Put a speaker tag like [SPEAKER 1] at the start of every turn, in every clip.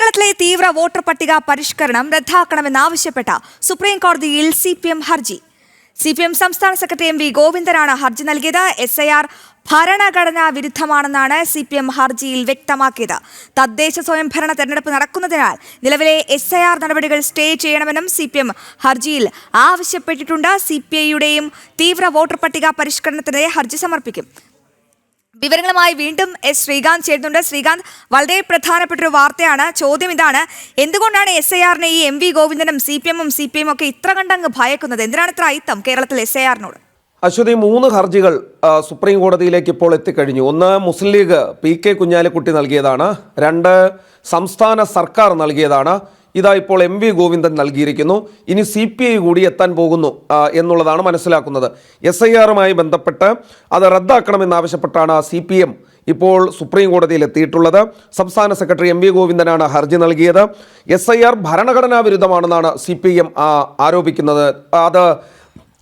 [SPEAKER 1] കേരളത്തിലെ തീവ്ര വോട്ടർ പട്ടിക പരിഷ്കരണം റദ്ദാക്കണമെന്നാവശ്യപ്പെട്ട സുപ്രീം കോടതിയിൽ CPM ഹർജി. CPM സംസ്ഥാന സെക്രട്ടറി MV ഗോവിന്ദനാണ് ഹർജി നൽകിയത്. SIR ഭരണഘടനാ വിരുദ്ധമാണെന്നാണ് CPM ഹർജിയിൽ വ്യക്തമാക്കിയത്. തദ്ദേശ സ്വയംഭരണ തെരഞ്ഞെടുപ്പ് നടക്കുന്നതിനാൽ നിലവിലെ SIR നടപടികൾ സ്റ്റേ ചെയ്യണമെന്നും CPM ഹർജിയിൽ ആവശ്യപ്പെട്ടിട്ടുണ്ട്. CPIയുടെയും തീവ്ര വോട്ടർ പട്ടിക പരിഷ്കരണത്തിനെതിരെ ഹർജി സമർപ്പിക്കും. വിവരങ്ങളുമായി വീണ്ടും ശ്രീകാന്ത് ചേരുന്നുണ്ട്. ശ്രീകാന്ത്, വളരെ പ്രധാനപ്പെട്ട ഒരു വാർത്തയാണ്. ചോദ്യം ഇതാണ്: എന്തുകൊണ്ടാണ് SIRനെ ഈ MV ഗോവിന്ദനും CPM ഒക്കെ ഇത്ര കണ്ടങ്ങ് ഭയക്കുന്നത്? എന്തിനാണ് ഇത്ര അയിത്തം കേരളത്തിൽ SIRനോട്?
[SPEAKER 2] അശ്വതി, 3 ഹർജികൾ സുപ്രീം കോടതിയിലേക്ക് ഇപ്പോൾ എത്തിക്കഴിഞ്ഞു. ഒന്ന് മുസ്ലിം ലീഗ് PK കുഞ്ഞാലിക്കുട്ടി നൽകിയതാണ്. 2 സംസ്ഥാന സർക്കാർ നൽകിയതാണ്. ഇതാ ഇപ്പോൾ MV ഗോവിന്ദൻ നൽകിയിരിക്കുന്നു. ഇനി CPI കൂടി എത്താൻ പോകുന്നു എന്നുള്ളതാണ് മനസ്സിലാക്കുന്നത്. SIRുമായി ബന്ധപ്പെട്ട് അത് റദ്ദാക്കണമെന്നാവശ്യപ്പെട്ടാണ് CPM ഇപ്പോൾ സുപ്രീം കോടതിയിൽ എത്തിയിട്ടുള്ളത്. സംസ്ഥാന സെക്രട്ടറി MV ഗോവിന്ദനാണ് ഹർജി നൽകിയത്. SIR ഭരണഘടനാ വിരുദ്ധമാണെന്നാണ് CPM ആരോപിക്കുന്നത്. അത്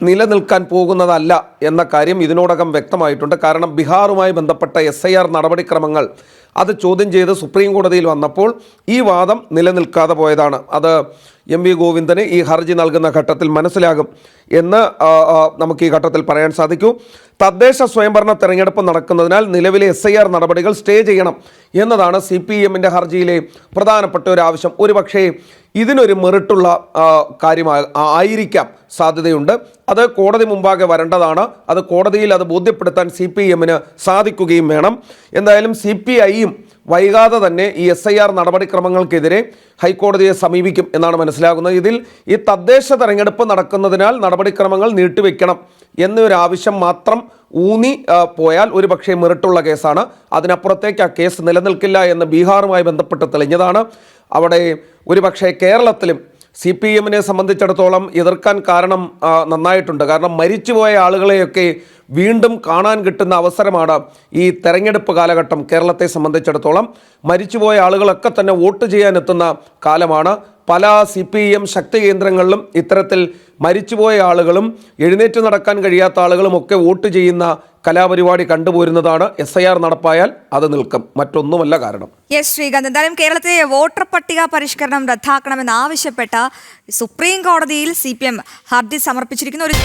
[SPEAKER 2] നിലനിൽക്കാൻ പോകുന്നതല്ല എന്ന കാര്യം ഇതിനോടകം വ്യക്തമായിട്ടുണ്ട്. കാരണം ബീഹാറുമായി ബന്ധപ്പെട്ട SIR നടപടിക്രമങ്ങൾ അത് ചോദ്യം ചെയ്ത് സുപ്രീം കോടതിയിൽ വന്നപ്പോൾ ഈ വാദം നിലനിൽക്കാതെ പോയതാണ്. അത് MV ഗോവിന്ദന് ഈ ഹർജി നൽകുന്ന ഘട്ടത്തിൽ മനസ്സിലാകും എന്ന് നമുക്ക് ഈ ഘട്ടത്തിൽ പറയാൻ സാധിക്കൂ. തദ്ദേശ സ്വയംഭരണ തെരഞ്ഞെടുപ്പ് നടക്കുന്നതിനാൽ നിലവിലെ SIR നടപടികൾ സ്റ്റേ ചെയ്യണം എന്നതാണ് CPMന്റെ ഹർജിയിലെ പ്രധാനപ്പെട്ട ഒരു ആവശ്യം. ഒരുപക്ഷേ ഇതിനൊരു മെറിറ്റുള്ള കാര്യമായിരിക്കാം സാധ്യതയുണ്ട്. അത് കോടതി മുമ്പാകെ വരേണ്ടതാണ്. അത് കോടതിയിൽ അത് ബോധ്യപ്പെടുത്താൻ CPMന് സാധിക്കുകയും വേണം. എന്തായാലും CPIയും വൈകാതെ തന്നെ ഈ SIR നടപടിക്രമങ്ങൾക്കെതിരെ ഹൈക്കോടതിയെ സമീപിക്കും എന്നാണ് മനസ്സിലാകുന്നത്. ഇതിൽ ഈ തദ്ദേശ തെരഞ്ഞെടുപ്പ് നടക്കുന്നതിനാൽ നടപടിക്രമങ്ങൾ നീട്ടിവെക്കണം എന്നൊരാവശ്യം മാത്രം ഊന്നി പോയാൽ ഒരു പക്ഷേ മെറിറ്റുള്ള കേസാണ്. അതിനപ്പുറത്തേക്ക് ആ കേസ് നിലനിൽക്കില്ല എന്ന് ബീഹാറുമായി ബന്ധപ്പെട്ട് തെളിഞ്ഞതാണ്. അവിടെ ഒരു പക്ഷേ കേരളത്തിലും CPMനെ സംബന്ധിച്ചിടത്തോളം എതിർക്കാൻ കാരണം നന്നായിട്ടുണ്ട്. കാരണം മരിച്ചുപോയ ആളുകളെയൊക്കെ വീണ്ടും കാണാൻ കിട്ടുന്ന അവസരമാണ് ഈ തെരഞ്ഞെടുപ്പ് കാലഘട്ടം. കേരളത്തെ സംബന്ധിച്ചിടത്തോളം മരിച്ചുപോയ ആളുകളൊക്കെ തന്നെ വോട്ട് ചെയ്യാനെത്തുന്ന കാലമാണ്. പല CPM ശക്തി കേന്ദ്രങ്ങളിലും ഇത്തരത്തിൽ മരിച്ചുപോയ ആളുകളും എഴുന്നേറ്റ് നടക്കാൻ കഴിയാത്ത ആളുകളും ഒക്കെ വോട്ട് ചെയ്യുന്ന കലാപരിപാടി കണ്ടുപോരുന്നതാണ്. SIR നടപ്പായാൽ അത് നിൽക്കും, മറ്റൊന്നുമല്ല കാരണം.
[SPEAKER 1] ശ്രീകാന്ത്, എന്തായാലും കേരളത്തിലെ വോട്ടർ പട്ടിക പരിഷ്കരണം റദ്ദാക്കണമെന്നാവശ്യപ്പെട്ട സുപ്രീം കോടതിയിൽ CPM ഹർജി സമർപ്പിച്ചിരിക്കുന്ന ഒരു